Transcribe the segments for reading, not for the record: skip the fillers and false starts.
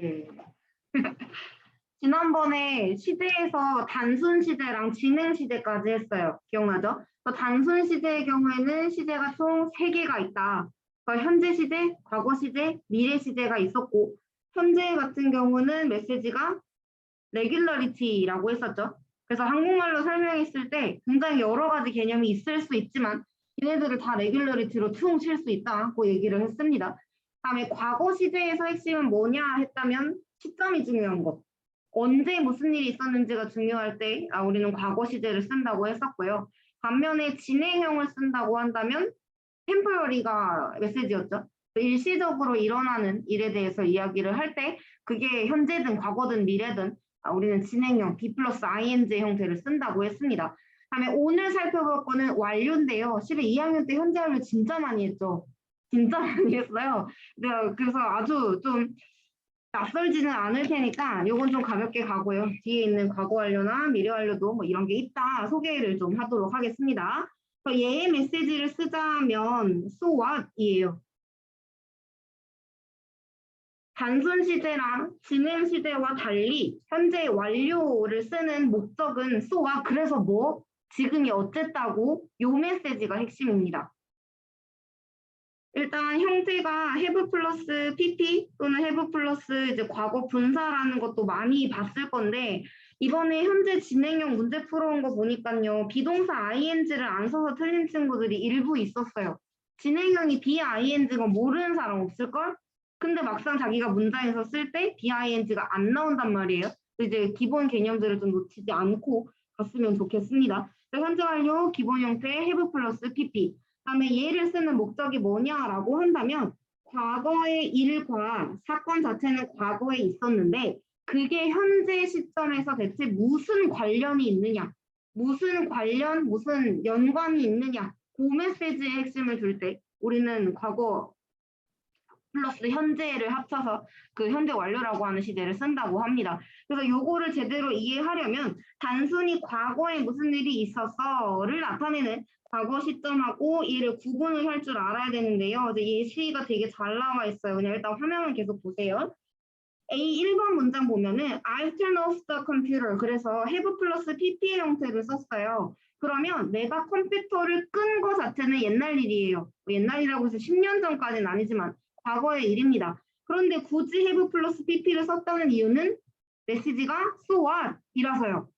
예. 지난번에 시제에서 단순 시제랑 진행 시제까지 했어요. 기억나죠? 단순 시제의 경우에는 시제가 총 3개가 있다. 현재 시제, 과거 시제, 미래 시제가 있었고, 현재 같은 경우는 메시지가 레귤러리티라고 했었죠. 그래서 한국말로 설명했을 때 굉장히 여러 가지 개념이 있을 수 있지만 얘네들을 다 레귤러리티로 퉁칠 수 있다고 얘기를 했습니다. 다음에 과거 시제에서 핵심은 뭐냐 했다면 시점이 중요한 것. 언제 무슨 일이 있었는지가 중요할 때 우리는 과거 시제를 쓴다고 했었고요. 반면에 진행형을 쓴다고 한다면 템포러리가 메시지였죠. 일시적으로 일어나는 일에 대해서 이야기를 할 때 그게 현재든 과거든 미래든 우리는 진행형 B 플러스 ing 형태를 쓴다고 했습니다. 다음에 오늘 살펴볼 거는 완료인데요. 실은 2학년 때 현재 완료 진짜 많이 했죠. 진짜 많이 했어요. 네, 그래서 아주 좀 낯설지는 않을 테니까 이건 좀 가볍게 가고요. 뒤에 있는 과거 완료나 미래 완료도 뭐 이런 게 있다 소개를 좀 하도록 하겠습니다. 얘의 메시지를 쓰자면 so what이에요. 단순 시제랑 진행 시제와 달리 현재 완료를 쓰는 목적은 so what, 그래서 뭐, 지금이 어쨌다고 요 메시지가 핵심입니다. 일단 형태가 have 플러스 pp 또는 have 플러스 이제 과거 분사라는 것도 많이 봤을 건데 이번에 현재 진행형 문제 풀어온 거 보니까요. 비동사 ing를 안 써서 틀린 친구들이 일부 있었어요. 진행형이 BING가 모르는 사람 없을걸? 근데 막상 자기가 문장에서 쓸 때 BING가 안 나온단 말이에요. 이제 기본 개념들을 좀 놓치지 않고 갔으면 좋겠습니다. 현재 완료 기본 형태 have 플러스 pp. 다음에 얘를 쓰는 목적이 뭐냐라고 한다면 과거의 일과 사건 자체는 과거에 있었는데 그게 현재 시점에서 대체 무슨 관련이 있느냐, 무슨 관련, 무슨 연관이 있느냐, 그 메시지의 핵심을 줄 때 우리는 과거 플러스 현재를 합쳐서 그 현재 완료라고 하는 시제를 쓴다고 합니다. 그래서 요거를 제대로 이해하려면 단순히 과거에 무슨 일이 있었어를 나타내는 과거 시점하고 이를 구분을 할 줄 알아야 되는데요. 예시가 되게 잘 나와 있어요. 그냥 일단 화면을 계속 보세요. A 1번 문장 보면은 I turn off the computer. 그래서 have 플러스 pp의 형태를 썼어요. 그러면 내가 컴퓨터를 끈 거 자체는 옛날 일이에요. 옛날이라고 해서 10년 전까지는 아니지만 과거의 일입니다. 그런데 굳이 have 플러스 pp를 썼다는 이유는 메시지가 so what 이라서요.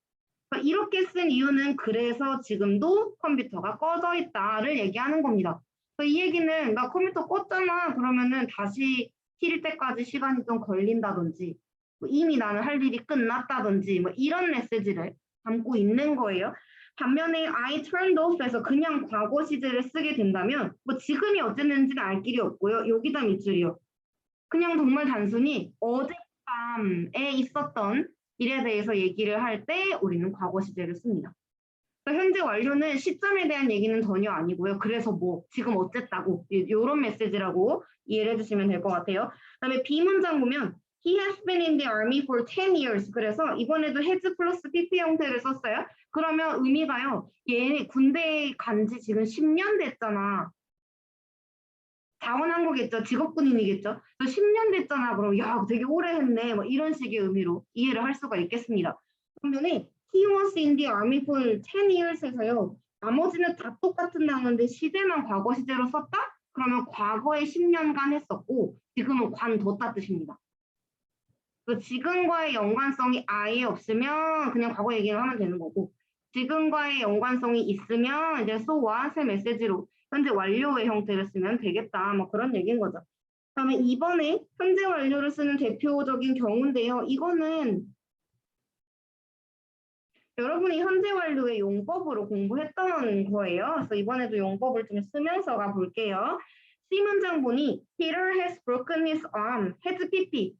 이렇게 쓴 이유는 그래서 지금도 컴퓨터가 꺼져 있다를 얘기하는 겁니다. 이 얘기는 나 컴퓨터 껐잖아 그러면은 다시 킬 때까지 시간이 좀 걸린다든지 이미 나는 할 일이 끝났다든지 이런 메시지를 담고 있는 거예요. 반면에 I turned off에서 그냥 과거 시제를 쓰게 된다면 지금이 어쨌는지는 알 길이 없고요. 여기다 밑줄이요. 그냥 정말 단순히 어젯밤에 있었던 일에 대해서 얘기를 할 때 우리는 과거 시제를 씁니다. 현재 완료는 시점에 대한 얘기는 전혀 아니고요. 그래서 뭐 지금 어쨌다고 이런 메시지라고 이해를 해주시면 될 것 같아요. 그다음에 B 문장 보면 He has been in the army for 10 years. 그래서 이번에도 has 플러스 pp 형태를 썼어요. 그러면 의미가요. 얘 군대에 간 지 지금 10년 됐잖아. 자원한 거겠죠. 직업군인이겠죠. 10년 됐잖아. 그럼 야 되게 오래 했네. 이런 식의 의미로 이해를 할 수가 있겠습니다. 반면에 He was in the army for 10 years 해서요. 나머지는 다 똑같은 단어인데 시제만 과거 시제로 썼다? 그러면 과거에 10년간 했었고 지금은 관뒀다 뜻입니다. 지금과의 연관성이 아예 없으면 그냥 과거 얘기를 하면 되는 거고 지금과의 연관성이 있으면 이제 so what의 메시지로 현재 완료의 형태를 쓰면 되겠다. 그런 얘기인 거죠. 그다음에 이번에 현재 완료를 쓰는 대표적인 경우인데요. 이거는 여러분이 현재 완료의 용법으로 공부했던 거예요. 그래서 이번에도 용법을 좀 쓰면서 가볼게요. C 문장 보니 Peter has broken his arm. has pp.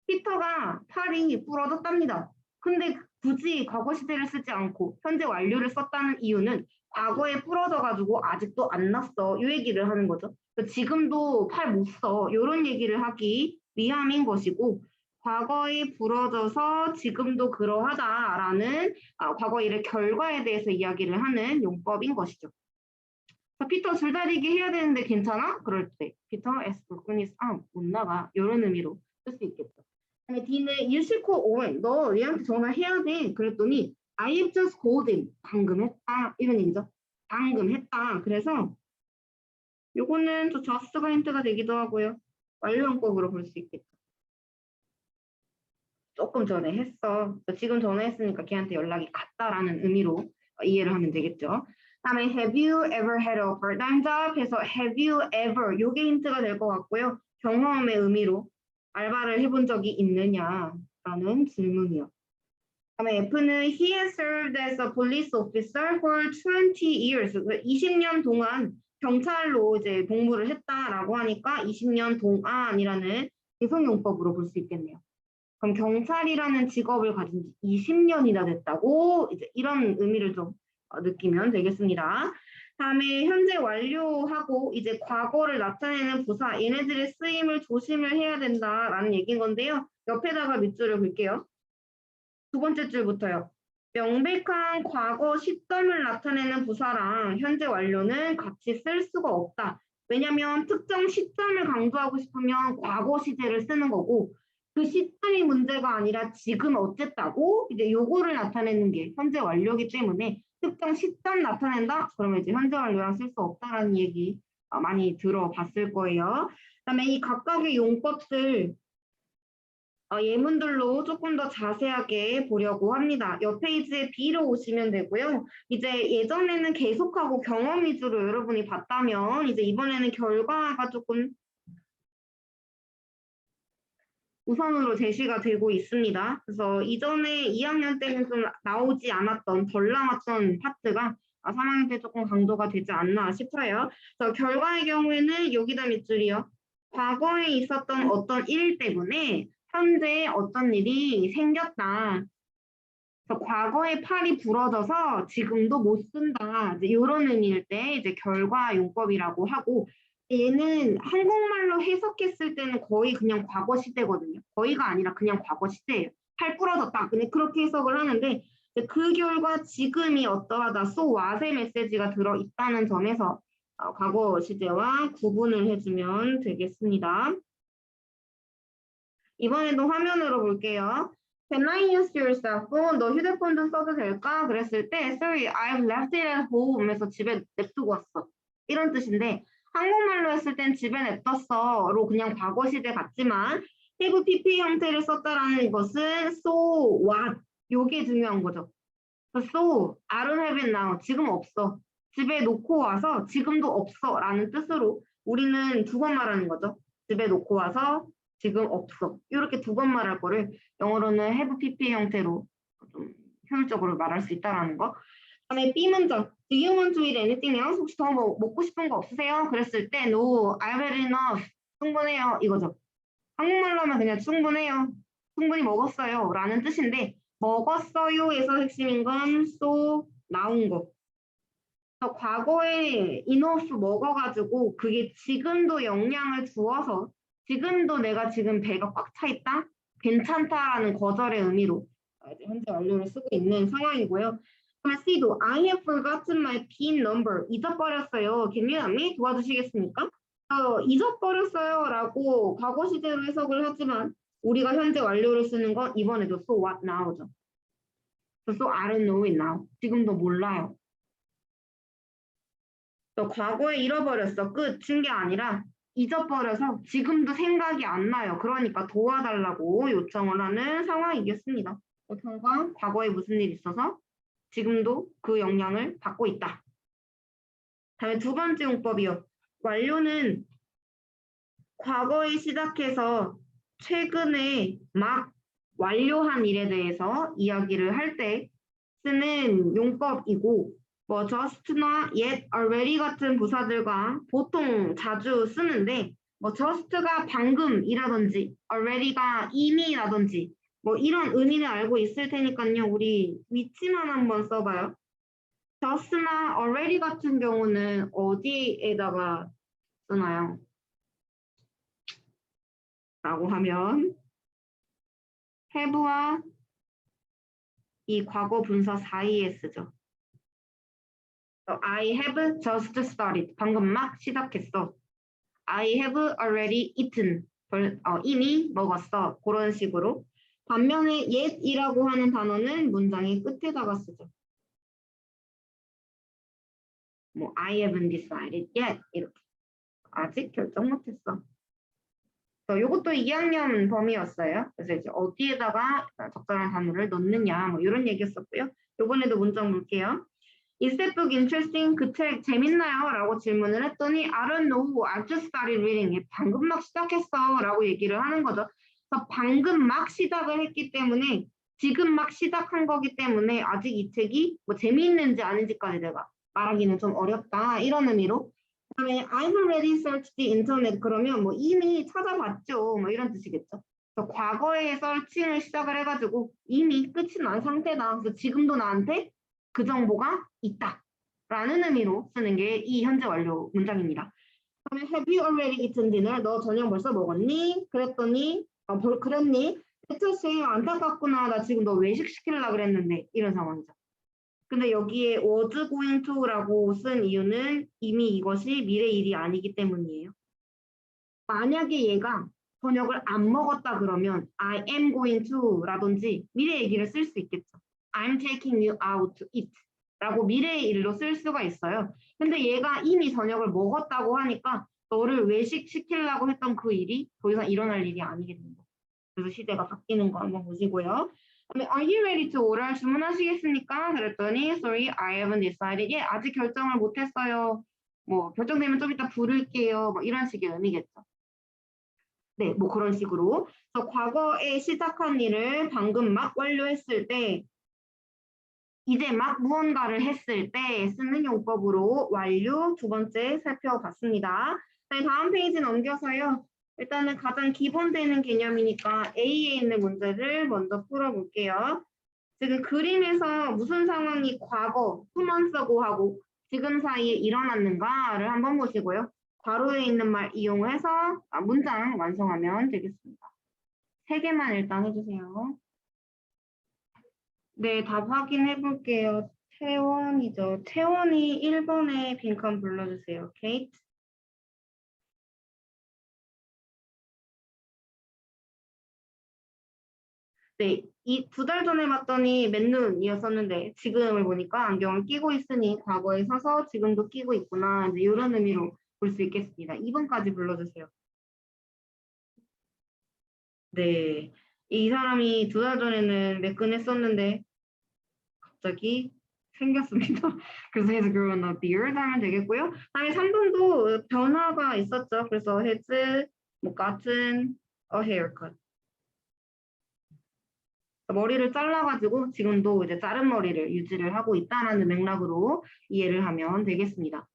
피터가 팔이 부러졌답니다. 근데 굳이 과거 시제를 쓰지 않고 현재 완료를 썼다는 이유는 과거에 부러져가지고 아직도 안 났어. 이 얘기를 하는 거죠. 지금도 팔 못 써. 이런 얘기를 하기 위함인 것이고 과거에 부러져서 지금도 그러하다라는 과거 일의 결과에 대해서 이야기를 하는 용법인 것이죠. 피터 줄다리기 해야 되는데 괜찮아? 그럴 때 피터 has broken his arm. 못 나가. 이런 의미로 쓸 수 있겠죠. 근데 D는 you should call Owen. 너 얘한테 전화해야 돼. 그랬더니 I have just called him. 방금 했다. 이런 얘기죠. 방금 했다. 그래서 요거는 또 just가 힌트가 되기도 하고요. 완료형법으로 볼 수 있겠죠. 조금 전에 했어. 지금 전화했으니까 걔한테 연락이 갔다라는 의미로 이해를 하면 되겠죠. 다음에 have you ever had a part-time job? 해서 have you ever 요게 힌트가 될 것 같고요. 경험의 의미로 알바를 해본 적이 있느냐라는 질문이요. 다음에 F는 he has served as a police officer for 20 years. 20년 동안 경찰로 이제 복무를 했다라고 하니까 20년 동안이라는 계속용법으로 볼 수 있겠네요. 그럼 경찰이라는 직업을 가진 지 20년이나 됐다고 이제 이런 의미를 좀 느끼면 되겠습니다. 다음에 현재 완료하고 이제 과거를 나타내는 부사 얘네들의 쓰임을 조심을 해야 된다라는 얘기인 건데요. 옆에다가 밑줄을 볼게요. 두 번째 줄부터요. 명백한 과거 시점을 나타내는 부사랑 현재 완료는 같이 쓸 수가 없다. 왜냐하면 특정 시점을 강조하고 싶으면 과거 시제를 쓰는 거고 그 시점이 문제가 아니라 지금 어쨌다고 이제 요거를 나타내는 게 현재 완료이기 때문에 특정 시점 나타낸다? 그러면 이제 현재 완료랑 쓸 수 없다라는 얘기 많이 들어봤을 거예요. 그다음에 이 각각의 용법들 예문들로 조금 더 자세하게 보려고 합니다. 옆 페이지에 B로 오시면 되고요. 이제 예전에는 계속하고 경험 위주로 여러분이 봤다면 이제 이번에는 결과가 조금 우선으로 제시가 되고 있습니다. 그래서 이전에 2학년 때는 좀 나오지 않았던 덜 나왔던 파트가 3학년 때 조금 강조가 되지 않나 싶어요. 그래서 결과의 경우에는 여기다 밑줄이요. 과거에 있었던 어떤 일 때문에 현재 어떤 일이 생겼다. 그래서 과거에 팔이 부러져서 지금도 못 쓴다. 이제 이런 의미일 때 이제 결과 용법이라고 하고 얘는 한국말로 해석했을 때는 거의 그냥 과거 시제거든요. 거의가 아니라 그냥 과거 시제예요. 팔 부러졌다. 근데 그렇게 해석을 하는데 그 결과 지금이 어떠하다. so what의 메시지가 들어있다는 점에서 과거 시제와 구분을 해주면 되겠습니다. 이번에도 화면으로 볼게요. Can I use your cell phone? 너 휴대폰 좀 써도 될까? 그랬을 때 Sorry, I've left it at home 에서 집에 냅두고 왔어. 이런 뜻인데 한국말로 했을 땐 집에 냅뒀어로 그냥 과거 시제 같지만 have PP 형태를 썼다라는 것은 so what 요게 중요한 거죠. So I don't have it now. 지금 없어. 집에 놓고 와서 지금도 없어 라는 뜻으로 우리는 두 번 말하는 거죠. 집에 놓고 와서 지금 없어. 이렇게 두 번 말할 거를 영어로는 have PP 형태로 좀 효율적으로 말할 수 있다는 거. 그다음에 B 문장. Do you want to eat anything else? 혹시 더 먹고 싶은 거 없으세요? 그랬을 때 No, I've had enough. 충분해요. 이거죠. 한국말로 하면 그냥 충분해요. 충분히 먹었어요. 라는 뜻인데 먹었어요에서 핵심인 건 so 나온 거. 과거에 enough 먹어가지고 그게 지금도 영향을 주어서 지금도 내가 지금 배가 꽉 차 있다? 괜찮다라는 거절의 의미로 현재 완료를 쓰고 있는 상황이고요. 그럼 C도 I have forgotten my PIN number. 잊어버렸어요. 김유남이 도와주시겠습니까? 잊어버렸어요 라고 과거 시제로 해석을 하지만 우리가 현재 완료를 쓰는 건 이번에도 so what now죠. so I don't know it now. 지금도 몰라요. 또 과거에 잃어버렸어. 끝인 게 아니라 잊어버려서 지금도 생각이 안 나요. 그러니까 도와달라고 요청을 하는 상황이겠습니다. 결과 과거에 무슨 일이 있어서 지금도 그 영향을 받고 있다. 다음에 두 번째 용법이요. 완료는 과거에 시작해서 최근에 막 완료한 일에 대해서 이야기를 할 때 쓰는 용법이고 뭐 just나 yet, already 같은 부사들과 보통 자주 쓰는데 뭐 just가 방금이라든지 already가 이미라든지 뭐 이런 의미는 알고 있을 테니까요. 우리 위치만 한번 써봐요. just나 already 같은 경우는 어디에다가 쓰나요? 라고 하면 have와 이 과거 분사 사이에 쓰죠. I have just started. 방금 막 시작했어. I have already eaten. 이미 먹었어. 그런 식으로. 반면에 yet이라고 하는 단어는 문장의 끝에다가 쓰죠. 뭐 I haven't decided yet 이렇게. 아직 결정 못했어. 이것도 2학년 범위였어요. 그래서 이제 어디에다가 적절한 단어를 넣느냐 뭐 이런 얘기였었고요. 이번에도 문장 볼게요. Is that book interesting? 그 책 재밌나요? 라고 질문을 했더니 I don't know. I just started reading it. 방금 막 시작했어. 라고 얘기를 하는 거죠. 그래서 방금 막 시작을 했기 때문에 지금 막 시작한 거기 때문에 아직 이 책이 뭐 재미있는지 아닌지까지 내가 말하기는 좀 어렵다. 이런 의미로. 그다음에 I've already searched the internet. 그러면 뭐 이미 찾아봤죠. 뭐 이런 뜻이겠죠. 그래서 과거에 서칭을 시작을 해가지고 이미 끝이 난 상태다. 그래서 지금도 나한테 그 정보가 있다. 라는 의미로 쓰는 게 이 현재 완료 문장입니다. 그다음에 Have you already eaten dinner? 너 저녁 벌써 먹었니? 그랬더니 그랬니? 대체씨 안타깝구나. 나 지금 너 외식 시키려고 그랬는데 이런 상황이죠. 근데 여기에 was going to라고 쓴 이유는 이미 이것이 미래 일이 아니기 때문이에요. 만약에 얘가 저녁을 안 먹었다 그러면 I am going to 라든지 미래 얘기를 쓸 수 있겠죠. I'm taking you out to eat 라고 미래의 일로 쓸 수가 있어요. 근데 얘가 이미 저녁을 먹었다고 하니까 너를 외식시키려고 했던 그 일이 더 이상 일어날 일이 아니게 됩니다. 그래서 시대가 바뀌는 거 한번 보시고요. Are you ready to order? 주문하시겠습니까? 그랬더니 sorry, I haven't decided. 예, 아직 결정을 못했어요. 뭐 결정되면 좀 이따 부를게요. 뭐 이런 식의 의미겠죠. 네, 뭐 그런 식으로. 그래서 과거에 시작한 일을 방금 막 완료했을 때 이제 막 무언가를 했을 때 쓰는 용법으로 완료 두 번째 살펴봤습니다. 네, 다음 페이지 넘겨서요. 일단은 가장 기본되는 개념이니까 A에 있는 문제를 먼저 풀어볼게요. 지금 그림에서 무슨 상황이 과거, 2months ago하고 지금 사이에 일어났는가를 한번 보시고요. 괄호에 있는 말 이용해서 문장 완성하면 되겠습니다. 3개만 일단 해주세요. 네, 답 확인해 볼게요. 태원이죠. 태원이 1번에 빈칸 불러주세요. 케이트. 네, 이 2달 전에 봤더니 맨눈이었었는데 지금을 보니까 안경을 끼고 있으니 과거에 서서 지금도 끼고 있구나. 이제 이런 의미로 볼 수 있겠습니다. 2번까지 불러주세요. 네, 이 사람이 2달 전에는 매끈했었는데 갑자기 생겼습니다. 그래서 has grown a beard 하면 되겠고요. 다음에 3번도 변화가 있었죠. 그래서 has 뭐 gotten a haircut. 머리를 잘라가지고 지금도 이제 자른 머리를 유지를 하고 있다라는 맥락으로 이해를 하면 되겠습니다.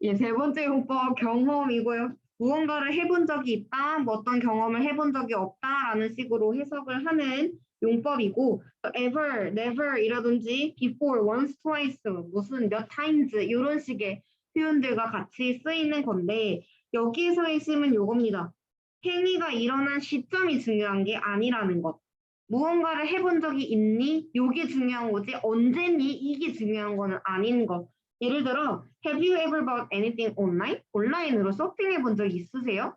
예, 3번째 용법 경험이고요. 무언가를 해본 적이 있다, 뭐 어떤 경험을 해본 적이 없다라는 식으로 해석을 하는 용법이고 ever, never 이라든지 before, once, twice, 무슨 몇 times 이런 식의 표현들과 같이 쓰이는 건데 여기에서의 심은 요겁니다. 행위가 일어난 시점이 중요한 게 아니라는 것. 무언가를 해본 적이 있니? 이게 중요한 거지 언제니? 이게 중요한 거는 아닌 것. 예를 들어 Have you ever bought anything online? 온라인으로 쇼핑해 본 적 있으세요?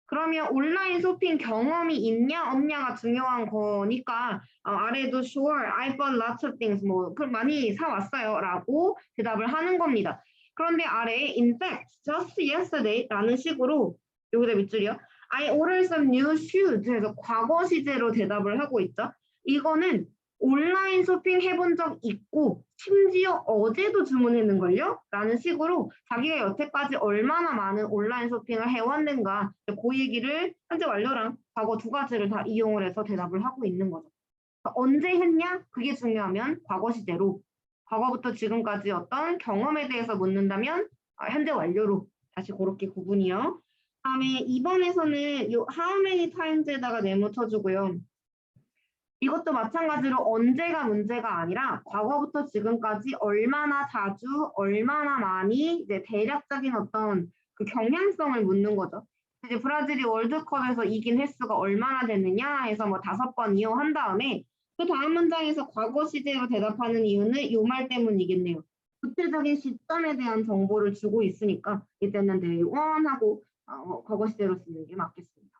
그러면 온라인 쇼핑 경험이 있냐 없냐가 중요한 거니까 아래도 sure, I bought lots of things 뭐 많이 사왔어요 라고 대답을 하는 겁니다. 그런데 아래에 in fact, just yesterday 라는 식으로 여기다 밑줄이요. I ordered some new shoes 그래서 과거 시제로 대답을 하고 있죠. 이거는 온라인 쇼핑 해본 적 있고 심지어 어제도 주문했는걸요? 라는 식으로 자기가 여태까지 얼마나 많은 온라인 쇼핑을 해왔는가 그 얘기를 현재 완료랑 과거 두 가지를 다 이용을 해서 대답을 하고 있는 거죠. 언제 했냐? 그게 중요하면 과거 시제로 과거부터 지금까지 어떤 경험에 대해서 묻는다면 현재 완료로 다시 그렇게 구분이요. 다음에 2번에서는 요 how many times에다가 네모 쳐주고요. 이것도 마찬가지로 언제가 문제가 아니라 과거부터 지금까지 얼마나 자주, 얼마나 많이 이제 대략적인 어떤 그 경향성을 묻는 거죠. 이제 브라질이 월드컵에서 이긴 횟수가 얼마나 됐느냐 해서 뭐 5번 이용한 다음에 그 다음 문장에서 과거 시제로 대답하는 이유는 이 말 때문이겠네요. 구체적인 시점에 대한 정보를 주고 있으니까 이때는 they won 하고 과거 시제로 쓰는 게 맞겠습니다.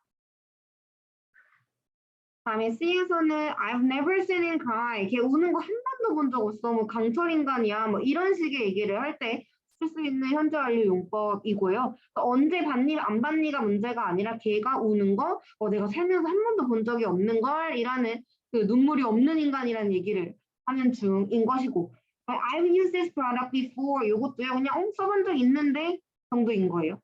다음에 C에서는 I've never seen him cry. 걔 우는 거 한 번도 본 적 없어. 뭐 강철 인간이야. 뭐 이런 식의 얘기를 할 때 쓸 수 있는 현재 완료 용법이고요. 그러니까 언제 봤니 안 봤니가 문제가 아니라 걔가 우는 거 내가 살면서 한 번도 본 적이 없는 걸이라는 그 눈물이 없는 인간이라는 얘기를 하는 중인 것이고 I've used this product before. 이것도요. 그냥 써본 적 있는데 정도인 거예요.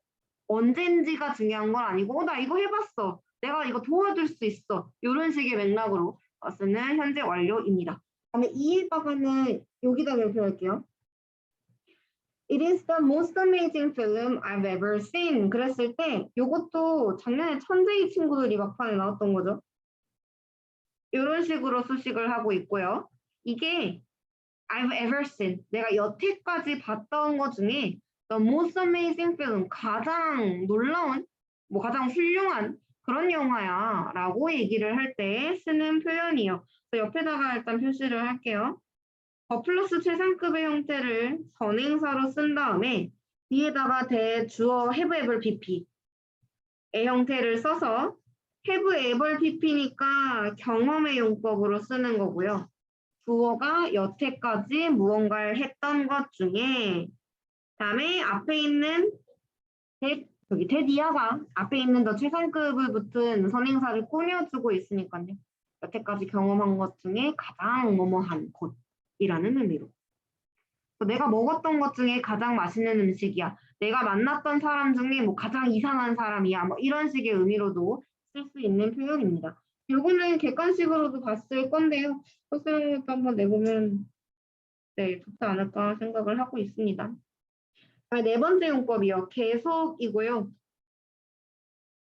언젠지가 중요한 건 아니고 나 이거 해봤어. 내가 이거 도와줄 수 있어. 이런 식의 맥락으로 쓰는 현재 완료입니다. 다음에 이에다가는 여기다 이렇게 할게요. It is the most amazing film I've ever seen. 그랬을 때 이것도 작년에 천재의 친구들이 막판에 나왔던 거죠. 이런 식으로 수식을 하고 있고요. 이게 I've ever seen. 내가 여태까지 봤던 것 중에 The most amazing film. 가장 놀라운, 가장 훌륭한 그런 영화야 라고 얘기를 할 때 쓰는 표현이요. 옆에다가 일단 표시를 할게요. 더 플러스 최상급의 형태를 선행사로 쓴 다음에 뒤에다가 대주어 have able pp의 형태를 써서 have able pp니까 경험의 용법으로 쓰는 거고요. 주어가 여태까지 무언가를 했던 것 중에 다음에 앞에 있는 대디아가 앞에 있는 더 최상급을 붙은 선행사를 꾸며주고 있으니까요. 여태까지 경험한 것 중에 가장 뭐뭐한 곳이라는 의미로. 내가 먹었던 것 중에 가장 맛있는 음식이야. 내가 만났던 사람 중에 가장 이상한 사람이야. 이런 식의 의미로도 쓸 수 있는 표현입니다. 요거는 객관식으로도 봤을 건데요. 소스라는 것도 한번 내보면 좋지 않을까 생각을 하고 있습니다. 네 번째 용법이요. 계속이고요.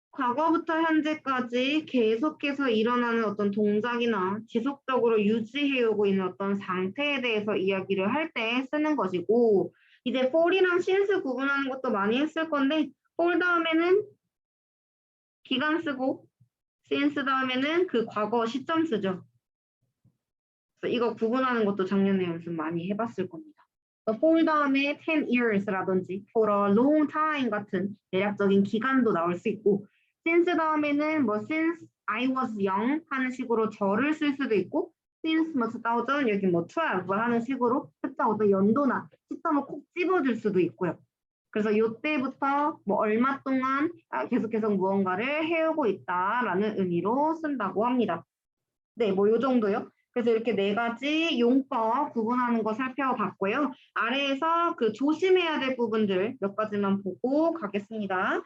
과거부터 현재까지 계속해서 일어나는 어떤 동작이나 지속적으로 유지해오고 있는 어떤 상태에 대해서 이야기를 할 때 쓰는 것이고 이제 for이랑 since 구분하는 것도 많이 했을 건데 for 다음에는 기간 쓰고 since 다음에는 그 과거 시점 쓰죠. 그래서 이거 구분하는 것도 작년에 연습 많이 해봤을 겁니다. for 다음에 10 years라든지 for a long time 같은 대략적인 기간도 나올 수 있고 since 다음에는 since I was young 하는 식으로 저를 쓸 수도 있고 since 2000 여기 12 하는 식으로 특정 어떤 연도나 시점을 콕 집어줄 수도 있고요. 그래서 이때부터 얼마 동안 계속해서 무언가를 해오고 있다라는 의미로 쓴다고 합니다. 네, 요 정도요. 그래서 이렇게 네 가지 용법 구분하는 거 살펴봤고요. 아래에서 그 조심해야 될 부분들 몇 가지만 보고 가겠습니다.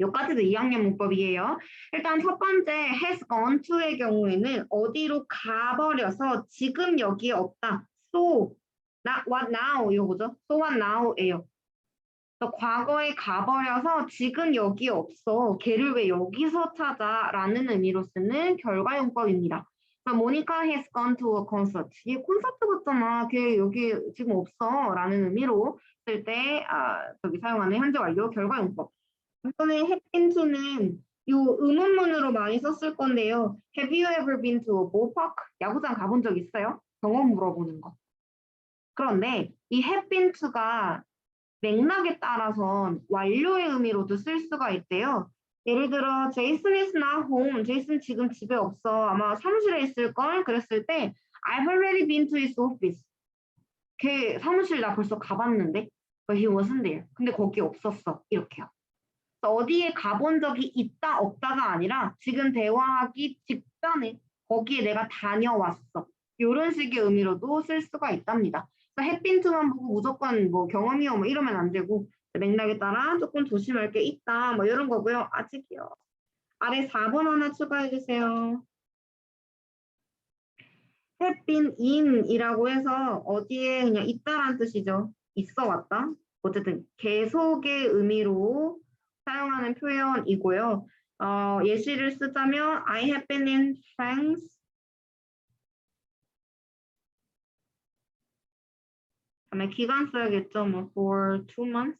여기까지도 2학년 문법이에요. 일단 첫 번째 has gone to의 경우에는 어디로 가버려서 지금 여기에 없다. So, not what now 이거죠. So what now예요. 과거에 가버려서 지금 여기 없어. 걔를 왜 여기서 찾아라는 의미로 쓰는 결과용법입니다. 모니카 has gone to a concert. 얘 콘서트 갔잖아. 걔 여기 지금 없어. 라는 의미로 쓸 때 사용하는 현재 완료 결과용법. 이번에 have been to는 이 의문문으로 많이 썼을 건데요. Have you ever been to a ballpark? 야구장 가본 적 있어요? 경험 물어보는 거. 그런데 이 have been to가 맥락에 따라서 완료의 의미로도 쓸 수가 있대요. 예를 들어 Jason is not home. 제이슨 지금 집에 없어. 아마 사무실에 있을걸? 그랬을 때 I've already been to his office. 걔 사무실 나 벌써 가봤는데 But he wasn't there. 근데 거기 없었어. 이렇게요. 어디에 가본 적이 있다 없다가 아니라 지금 대화하기 직전에 거기에 내가 다녀왔어. 이런 식의 의미로도 쓸 수가 있답니다. 햇빈투만 보고 무조건 경험이요 이러면 안 되고 맥락에 따라 조금 조심할 게 있다 이런 거고요. 아직이요. 아래 4번 하나 추가해 주세요. have been in이라고 해서 어디에 그냥 있다란 뜻이죠. 있어 왔다. 어쨌든 계속의 의미로 사용하는 표현이고요. 예시를 쓰자면 I have been in France. 다음에 기간 써야겠죠. for 2 months.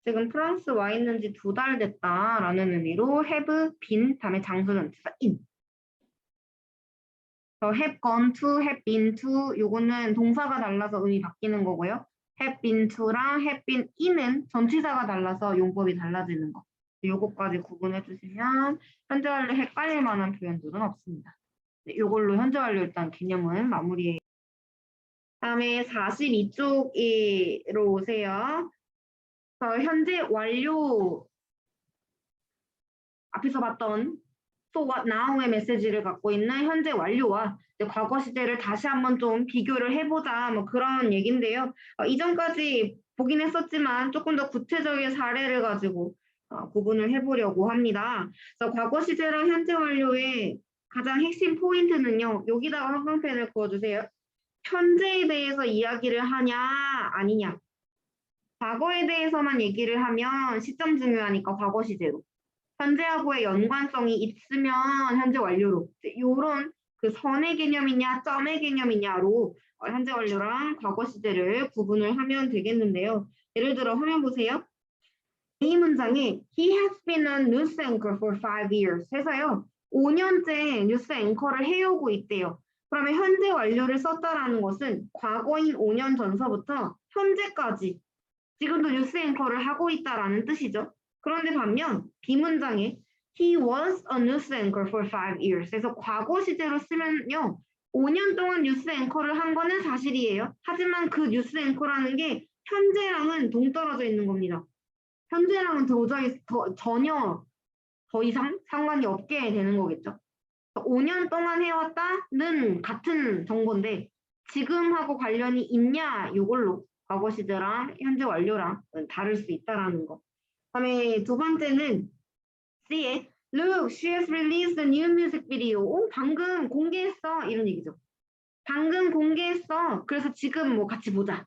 지금 프랑스 와 있는 지 2달 됐다라는 의미로 have been 다음에 장소는 in. have gone to, have been to 요거는 동사가 달라서 의미 바뀌는 거고요. have been to랑 have been in은 전치사가 달라서 용법이 달라지는 거. 요거까지 구분해 주시면 현재 완료 헷갈릴 만한 표현들은 없습니다. 네, 요걸로 현재 완료 일단 개념은 마무리해요. 다음에 42쪽으로 오세요. 현재 완료 앞에서 봤던 so what now의 메시지를 갖고 있는 현재 완료와 과거 시제를 다시 한번 좀 비교를 해보자 뭐 그런 얘기인데요. 이전까지 보긴 했었지만 조금 더 구체적인 사례를 가지고 구분을 해보려고 합니다. 그래서 과거 시제랑 현재 완료의 가장 핵심 포인트는요. 여기다가 형광펜을 그어주세요. 현재에 대해서 이야기를 하냐 아니냐. 과거에 대해서만 얘기를 하면 시점 중요하니까 과거 시제로. 현재하고의 연관성이 있으면 현재 완료로. 요런 그 선의 개념이냐 점의 개념이냐로 현재 완료랑 과거 시제를 구분을 하면 되겠는데요. 예를 들어 화면 보세요. 이 문장에 He has been a news anchor for 5 years 해서요. 5년째 뉴스 앵커를 해오고 있대요. 그러면 현재 완료를 썼다라는 것은 과거인 5년 전서부터 현재까지 지금도 뉴스 앵커를 하고 있다라는 뜻이죠. 그런데 반면 B문장에 He was a news anchor for 5 years 해서 과거 시제로 쓰면요. 5년 동안 뉴스 앵커를 한 거는 사실이에요. 하지만 그 뉴스 앵커라는 게 현재랑은 동떨어져 있는 겁니다. 현재랑은 도저히 전혀 더 이상 상관이 없게 되는 거겠죠. 5년 동안 해왔다는 같은 정보인데 지금하고 관련이 있냐 이걸로 과거 시제랑 현재 완료랑 다를 수 있다라는 거. 그다음에 두 번째는 C에 Look, she has released a new music video. 오, 방금 공개했어. 이런 얘기죠. 방금 공개했어. 그래서 지금 뭐 같이 보자.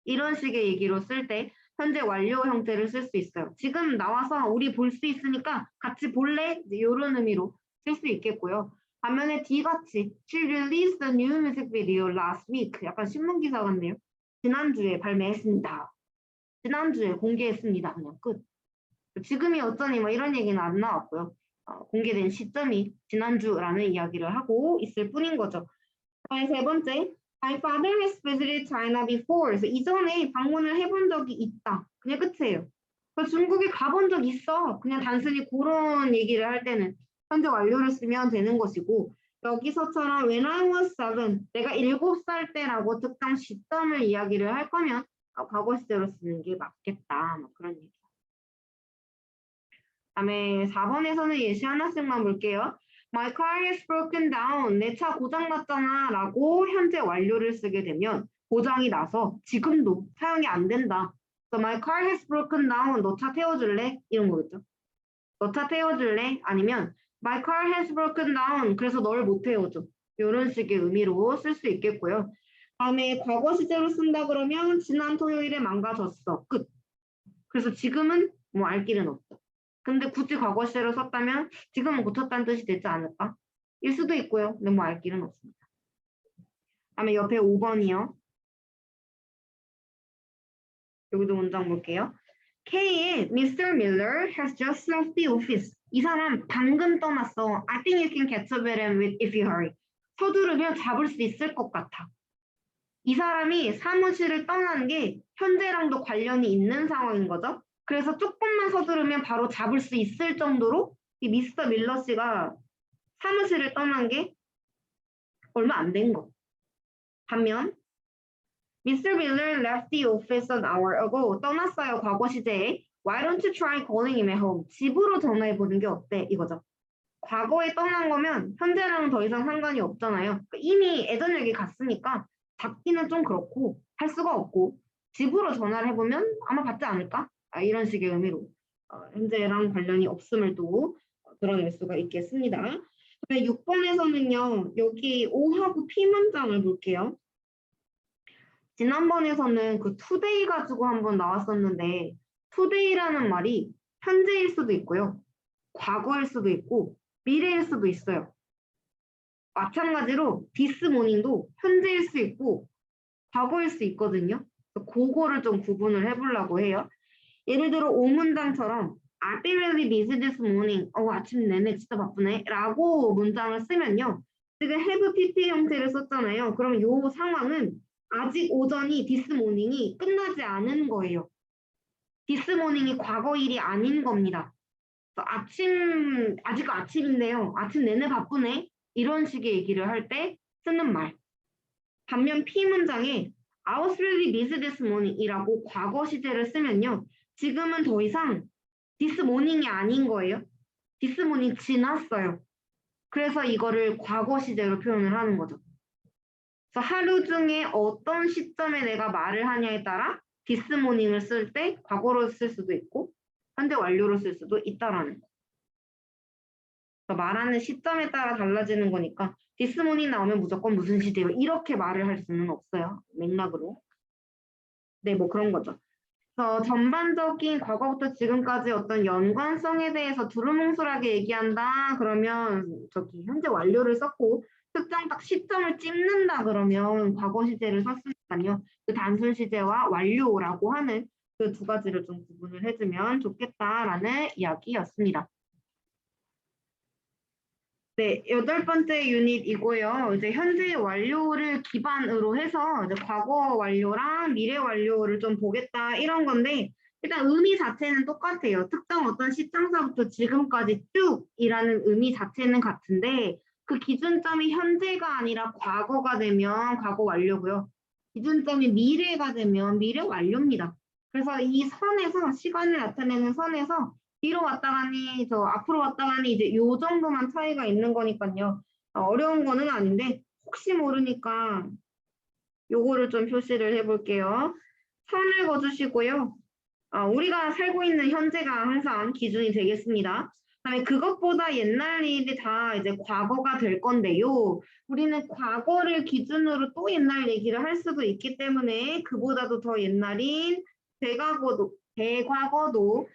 이런 식의 얘기로 쓸 때 현재 완료 형태를 쓸 수 있어요. 지금 나와서 우리 볼 수 있으니까 같이 볼래? 이런 의미로 쓸 수 있겠고요. 반면에 D같이 She released a new music video last week. 약간 신문기사 같네요. 지난주에 발매했습니다. 지난주에 공개했습니다. 그냥 끝. 지금이 어쩌니 뭐 이런 얘기는 안 나왔고요. 공개된 시점이 지난주라는 이야기를 하고 있을 뿐인 거죠. 세 번째, My father has visited China before. 그래서 이전에 방문을 해본 적이 있다. 그냥 끝이에요. 그래서 중국에 가본 적 있어. 그냥 단순히 그런 얘기를 할 때는 현재 완료를 쓰면 되는 것이고 여기서처럼 When I was 7, 내가 7살 때라고 특정 시점을 이야기를 할 거면 과거 시제로 쓰는 게 맞겠다. 뭐 그런 얘기. 다음에 4번에서는 예시 하나씩만 볼게요. My car has broken down. 내 차 고장났잖아 라고 현재 완료를 쓰게 되면 고장이 나서 지금도 사용이 안 된다. So my car has broken down. 너 차 태워줄래? 이런 거겠죠. 너 차 태워줄래? 아니면 My car has broken down. 그래서 널 못 태워줘. 이런 식의 의미로 쓸 수 있겠고요. 다음에 과거 시제로 쓴다 그러면 지난 토요일에 망가졌어. 끝. 그래서 지금은 뭐 알 길은 없어. 근데 굳이 과거 시제로 썼다면 지금은 고쳤다는 뜻이 되지 않을까? 일 수도 있고요. 근데 뭐 알 길은 없습니다. 다음에 옆에 5번이요. 여기도 문장 볼게요. K의 Mr. Miller has just left the office. 이 사람 방금 떠났어. I think you can catch up with him if you hurry. 서두르면 잡을 수 있을 것 같아. 이 사람이 사무실을 떠난 게 현재랑도 관련이 있는 상황인 거죠. 그래서 조금만 서두르면 바로 잡을 수 있을 정도로 이 미스터 밀러 씨가 사무실을 떠난 게 얼마 안 된 거. 반면 Mr. Miller left the office an hour ago. 떠났어요. 과거 시제에. Why don't you try calling him at home? 집으로 전화해보는 게 어때? 이거죠. 과거에 떠난 거면 현재랑은 더 이상 상관이 없잖아요. 이미 예전 얘기 갔으니까 잡기는 좀 그렇고 할 수가 없고 집으로 전화를 해보면 아마 받지 않을까? 이런 식의 의미로 현재랑 관련이 없음을 또 드러낼 수가 있겠습니다. 6번에서는요. 여기 O하고 P 문장을 볼게요. 지난번에서는 그 today 가지고 한번 나왔었는데 today라는 말이 현재일 수도 있고요. 과거일 수도 있고 미래일 수도 있어요. 마찬가지로 this morning도 현재일 수 있고 과거일 수 있거든요. 그거를 좀 구분을 해보려고 해요. 예를 들어 5문장처럼 I've been really busy this morning. 아침 내내 진짜 바쁘네. 라고 문장을 쓰면요. 지금 have PP 형태를 썼잖아요. 그럼 이 상황은 아직 오전이 this morning이 끝나지 않은 거예요. this morning이 과거 일이 아닌 겁니다. 아직 아침인데요. 아침 내내 바쁘네. 이런 식의 얘기를 할 때 쓰는 말. 반면 P 문장에 I was really busy this morning 이라고 과거 시제를 쓰면요. 지금은 더 이상 this morning이 아닌 거예요. this morning 지났어요. 그래서 이거를 과거 시제로 표현을 하는 거죠. 그래서 하루 중에 어떤 시점에 내가 말을 하냐에 따라 this morning을 쓸 때 과거로 쓸 수도 있고 현재 완료로 쓸 수도 있다라는 거. 그러니까 말하는 시점에 따라 달라지는 거니까 this morning 나오면 무조건 무슨 시제요? 이렇게 말을 할 수는 없어요. 맥락으로. 네, 뭐 그런 거죠. 그래서 전반적인 과거부터 지금까지 어떤 연관성에 대해서 두루뭉술하게 얘기한다 그러면 저기 현재 완료를 썼고 특정 딱 시점을 찝는다 그러면 과거 시제를 썼으니까요. 그 단순 시제와 완료라고 하는 그 두 가지를 좀 구분을 해주면 좋겠다라는 이야기였습니다. 네, 8번째 유닛이고요. 이제 현재 완료를 기반으로 해서 이제 과거 완료랑 미래 완료를 좀 보겠다 이런 건데 일단 의미 자체는 똑같아요. 특정 어떤 시점서부터 지금까지 쭉이라는 의미 자체는 같은데 그 기준점이 현재가 아니라 과거가 되면 과거 완료고요. 기준점이 미래가 되면 미래 완료입니다. 그래서 이 선에서 시간을 나타내는 선에서 뒤로 왔다 가니 저 앞으로 왔다 가니 이제 요 정도만 차이가 있는 거니까요. 어려운 거는 아닌데 혹시 모르니까 요거를 좀 표시를 해볼게요. 선을 그어주시고요. 우리가 살고 있는 현재가 항상 기준이 되겠습니다. 그다음에 그것보다 옛날 일이 다 이제 과거가 될 건데요. 우리는 과거를 기준으로 또 옛날 얘기를 할 수도 있기 때문에 그보다도 더 옛날인 대과거도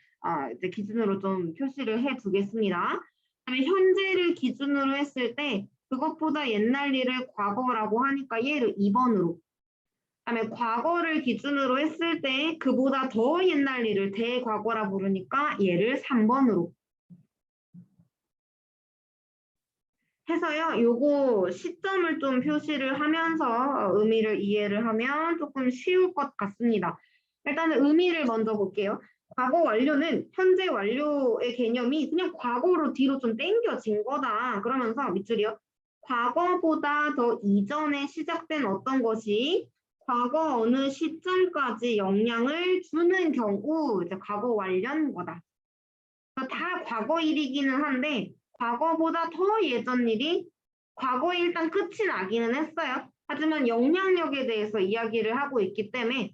이제 기준으로 좀 표시를 해 두겠습니다. 그다음에 현재를 기준으로 했을 때 그것보다 옛날 일을 과거라고 하니까 얘를 2번으로. 그다음에 과거를 기준으로 했을 때 그보다 더 옛날 일을 대과거라 부르니까 얘를 3번으로. 해서요. 요거 시점을 좀 표시를 하면서 의미를 이해를 하면 조금 쉬울 것 같습니다. 일단은 의미를 먼저 볼게요. 과거 완료는 현재 완료의 개념이 그냥 과거로 뒤로 좀 땡겨진 거다. 그러면서 밑줄이요. 과거보다 더 이전에 시작된 어떤 것이 과거 어느 시점까지 영향을 주는 경우 이제 과거 완료인 거다. 다 과거 일이기는 한데 과거보다 더 예전 일이 과거에 일단 끝이 나기는 했어요. 하지만 영향력에 대해서 이야기를 하고 있기 때문에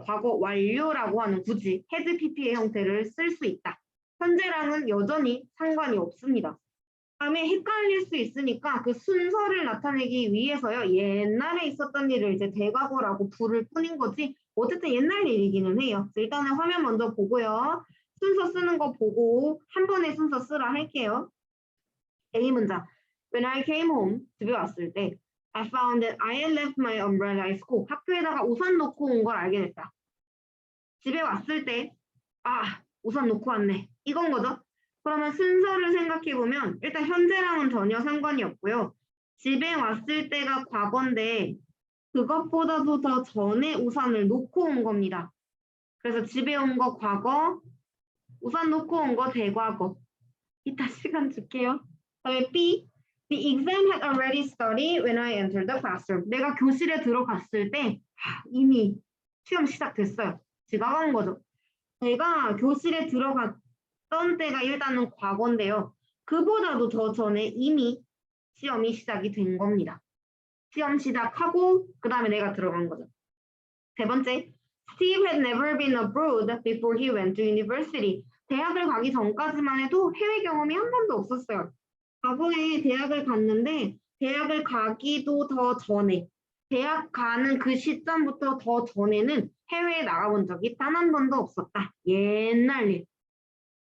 과거 완료라고 하는 굳이 헤드 PP의 형태를 쓸 수 있다. 현재랑은 여전히 상관이 없습니다. 다음에 헷갈릴 수 있으니까 그 순서를 나타내기 위해서요. 옛날에 있었던 일을 이제 대과거라고 부를 뿐인 거지 어쨌든 옛날 일이기는 해요. 일단은 화면 먼저 보고요. 순서 쓰는 거 보고 한 번에 순서 쓰라 할게요. A 문장. When I came home, 집에 왔을 때 I found that I had left my umbrella at school. 학교에다가 우산 놓고 온 걸 알게 됐다. 집에 왔을 때 우산 놓고 왔네. 이건 거죠. 그러면 순서를 생각해보면 일단 현재랑은 전혀 상관이 없고요. 집에 왔을 때가 과거인데 그것보다도 더 전에 우산을 놓고 온 겁니다. 그래서 집에 온 거 과거, 우산 놓고 온 거 대과거. 이따 시간 줄게요. 그다음에 B. The exam had already started when I entered the classroom. 내가 교실에 들어갔을 때 이미 시험 시작됐어요. 지나간 거죠. 내가 교실에 들어갔던 때가 일단은 과거인데요. 그보다도 더 전에 이미 시험이 시작이 된 겁니다. 시험 시작하고 그 다음에 내가 들어간 거죠. 세 번째, Steve had never been abroad before he went to university. 대학을 가기 전까지만 해도 해외 경험이 한 번도 없었어요. 과거에 대학을 갔는데 대학을 가기도 더 전에 대학 가는 그 시점부터 더 전에는 해외에 나가본 적이 단 한 번도 없었다. 옛날 일.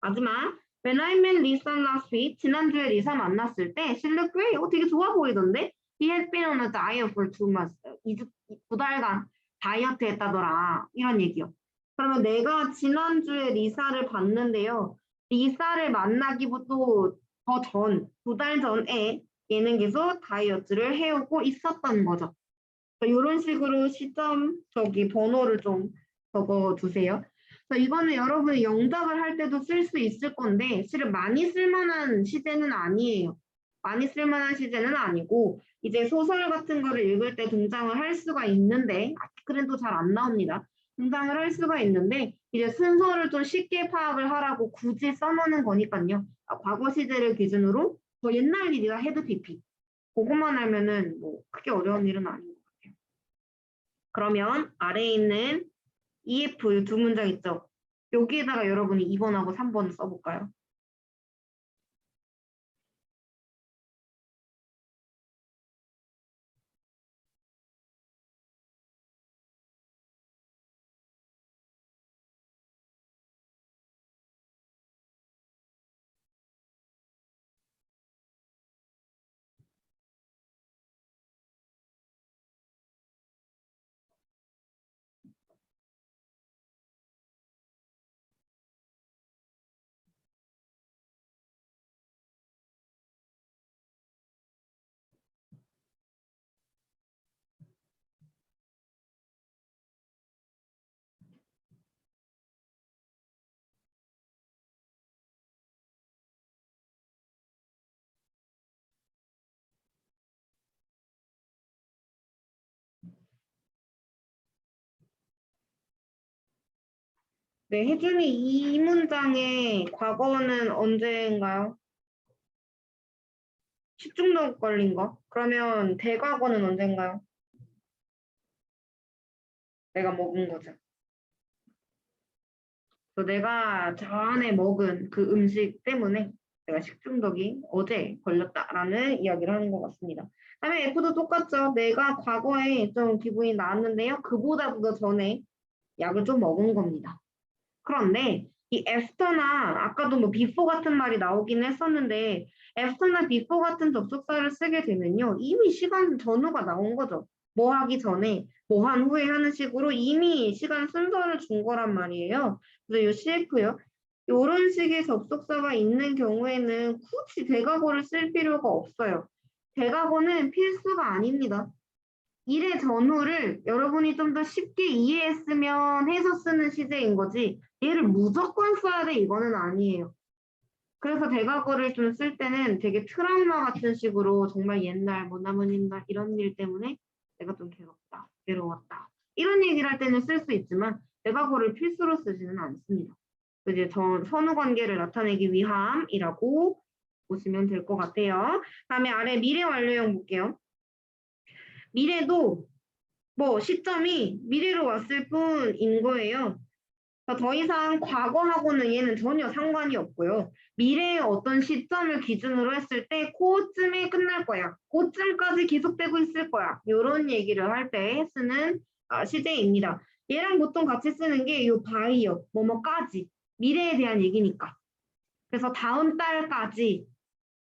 마지막. When I met Lisa last week, 지난주에 리사 만났을 때 she looked great. 되게 좋아 보이던데? He had been on a diet for 2 months. 2달간 다이어트 했다더라. 이런 얘기요. 그러면 내가 지난주에 리사를 봤는데요. 리사를 만나기부터 더 전, 2달 전에 얘는 계속 다이어트를 해오고 있었던 거죠. 이런 식으로 시점 저기 번호를 좀 적어두세요. 이거는 여러분이 영작을 할 때도 쓸 수 있을 건데 실은 많이 쓸만한 시제는 아니에요. 많이 쓸만한 시제는 아니고 이제 소설 같은 거를 읽을 때 등장을 할 수가 있는데 아티클은 잘 안 나옵니다. 등장을 할 수가 있는데 이제 순서를 좀 쉽게 파악을 하라고 굳이 써놓는 거니까요. 과거 시제를 기준으로 옛날 일이라 헤드 PP 그것만 알면은 뭐 크게 어려운 일은 아닌 것 같아요. 그러면 아래에 있는 EF 두 문장 있죠? 여기에다가 여러분이 2번하고 3번 써볼까요? 네, 혜준이 이 문장의 과거는 언제인가요? 식중독 걸린 거? 그러면 대과거는 언제인가요? 내가 먹은 거죠. 내가 전에 먹은 그 음식 때문에 내가 식중독이 어제 걸렸다라는 이야기를 하는 것 같습니다. 다음에 F도 똑같죠. 내가 과거에 좀 기분이 나았는데요. 그보다도 더 전에 약을 좀 먹은 겁니다. 그런데 이 after나 아까도 뭐 before 같은 말이 나오긴 했었는데 after나 before 같은 접속사를 쓰게 되면요. 이미 시간 전후가 나온 거죠. 뭐 하기 전에 뭐 한 후에 하는 식으로 이미 시간 순서를 준 거란 말이에요. 그래서 이 CF요. 이런 식의 접속사가 있는 경우에는 굳이 대과거를 쓸 필요가 없어요. 대과거는 필수가 아닙니다. 일의 전후를 여러분이 좀 더 쉽게 이해했으면 해서 쓰는 시제인 거지 얘를 무조건 써야 돼 이거는 아니에요. 그래서 대과거를 좀 쓸 때는 되게 트라우마 같은 식으로 정말 옛날 뭐 남은 옛날 이런 일 때문에 내가 좀 괴롭다, 괴로웠다 이런 얘기를 할 때는 쓸 수 있지만 대과거를 필수로 쓰지는 않습니다. 이제 선후 관계를 나타내기 위함이라고 보시면 될 것 같아요. 다음에 아래 미래 완료형 볼게요. 미래도 뭐 시점이 미래로 왔을 뿐인 거예요. 더 이상 과거하고는 얘는 전혀 상관이 없고요. 미래의 어떤 시점을 기준으로 했을 때 그쯤에 끝날 거야. 그쯤까지 계속되고 있을 거야. 이런 얘기를 할 때 쓰는 시제입니다. 얘랑 보통 같이 쓰는 게 이 바이어, 뭐뭐까지. 미래에 대한 얘기니까. 그래서 다음 달까지,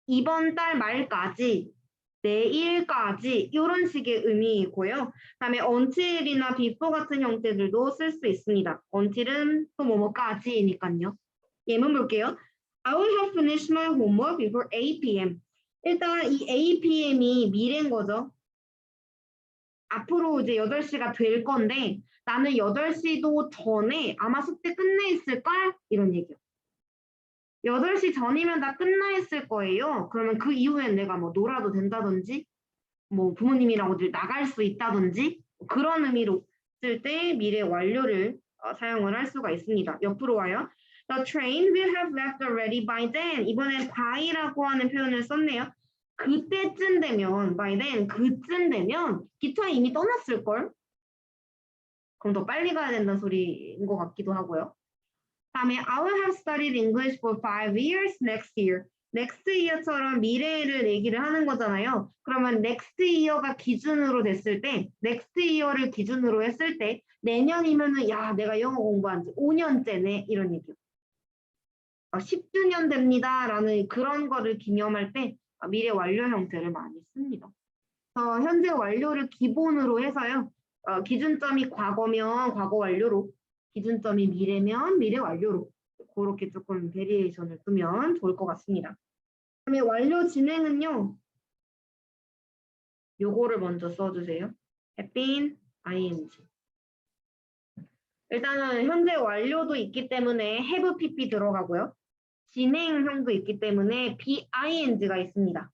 이번 달 말까지, 내일까지 이런 식의 의미이고요. 그다음에 until이나 before 같은 형태들도 쓸 수 있습니다. until은 또 뭐뭐까지니까요. 예문 볼게요. I will have finished my homework before 8 p.m. 일단 이 8 p.m.이 미래인 거죠. 앞으로 이제 8시가 될 건데 나는 8시도 전에 아마 숙제 끝내 있을걸? 이런 얘기요. 8시 전이면 다 끝나 있을 거예요. 그러면 그 이후엔 내가 뭐 놀아도 된다든지 뭐 부모님이랑 어딜 나갈 수 있다든지 그런 의미로 쓸 때 미래 완료를 사용을 할 수가 있습니다. 옆으로 와요. The train will have left already by then. 이번엔 by라고 하는 표현을 썼네요. 그때쯤 되면 by then 그쯤 되면 기차 이미 떠났을걸? 그럼 더 빨리 가야 된다는 소리인 것 같기도 하고요. 다음에 I will have studied English for 5 years next year. next year처럼 미래를 얘기를 하는 거잖아요. 그러면 next year가 기준으로 됐을 때, next year를 기준으로 했을 때 내년이면은 야 내가 영어 공부한 지 5년째네 이런 얘기요. 10주년 됩니다라는 그런 거를 기념할 때 미래 완료 형태를 많이 씁니다. 현재 완료를 기본으로 해서요. 기준점이 과거면 과거 완료로, 기준점이 미래면 미래 완료로 그렇게 조금 베리에이션을 두면 좋을 것 같습니다. 그다음에 완료 진행은요. 요거를 먼저 써주세요. have been ing. 일단은 현재 완료도 있기 때문에 have pp 들어가고요. 진행형도 있기 때문에 be-ing가 있습니다.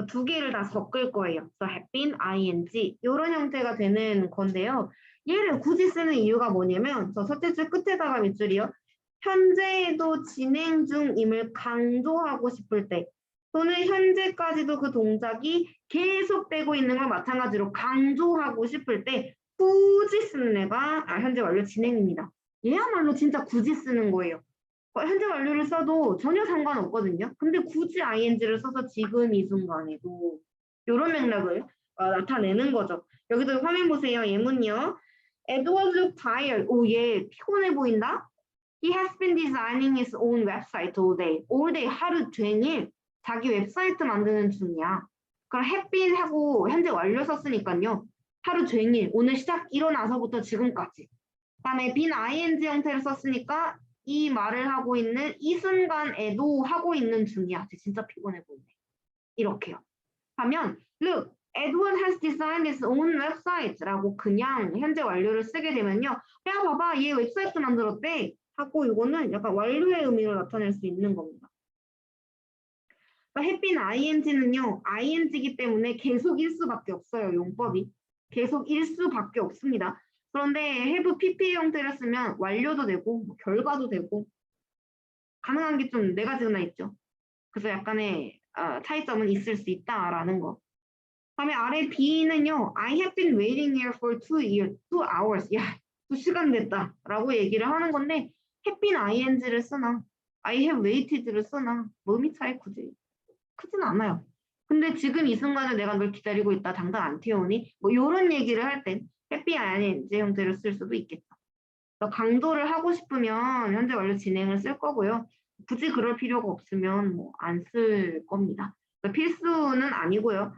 두 개를 다 섞을 거예요. So have been ing 이런 형태가 되는 건데요. 얘를 굳이 쓰는 이유가 뭐냐면 저 첫째 줄 끝에다가 밑줄이요. 현재에도 진행 중임을 강조하고 싶을 때 또는 현재까지도 그 동작이 계속되고 있는 걸 마찬가지로 강조하고 싶을 때 굳이 쓰는 애가 현재 완료 진행입니다. 얘야말로 진짜 굳이 쓰는 거예요. 현재 완료를 써도 전혀 상관없거든요. 근데 굳이 ing를 써서 지금 이 순간에도 이런 맥락을 나타내는 거죠. 여기도 화면 보세요. 예문이요. Edward looked tired. 오, 얘 피곤해 보인다? He has been designing his own website all day. all day 하루 종일 자기 웹사이트 만드는 중이야. 그럼 have been 하고 현재 완료 썼으니까요. 하루 종일 오늘 시작 일어나서부터 지금까지. 그다음에 been ing 형태를 썼으니까 이 말을 하고 있는 이 순간에도 하고 있는 중이야. 진짜 피곤해 보이네. 이렇게요. 하면 look, Edward has designed his own website 라고 그냥 현재 완료를 쓰게 되면요. 야 봐봐 얘 웹사이트 만들었대 하고 이거는 약간 완료의 의미를 나타낼 수 있는 겁니다. have been ing는요. ing이기 때문에 계속일 수밖에 없어요. 용법이. 계속일 수밖에 없습니다. 그런데 have pp 형태를 쓰면 완료도 되고 뭐 결과도 되고 가능한 게 좀 네 가지나 있죠. 그래서 약간의 차이점은 있을 수 있다라는 거. 다음에 아래 B는요. I have been waiting here for 2 hours. 야, 2시간 됐다라고 얘기를 하는 건데 have been ing를 쓰나 I have waited를 쓰나 의미 차이 크진 않아요. 근데 지금 이 순간에 내가 널 기다리고 있다. 당장 안 태우니? 뭐 이런 얘기를 할 땐 have been ing 형태를 쓸 수도 있겠다. 강조를 하고 싶으면 현재 완료 진행을 쓸 거고요. 굳이 그럴 필요가 없으면 뭐 안 쓸 겁니다. 필수는 아니고요.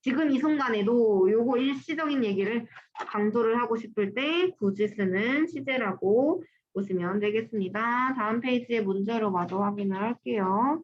지금 이 순간에도 요거 일시적인 얘기를 강조를 하고 싶을 때 굳이 쓰는 시제라고 보시면 되겠습니다. 다음 페이지의 문제로 마저 확인을 할게요.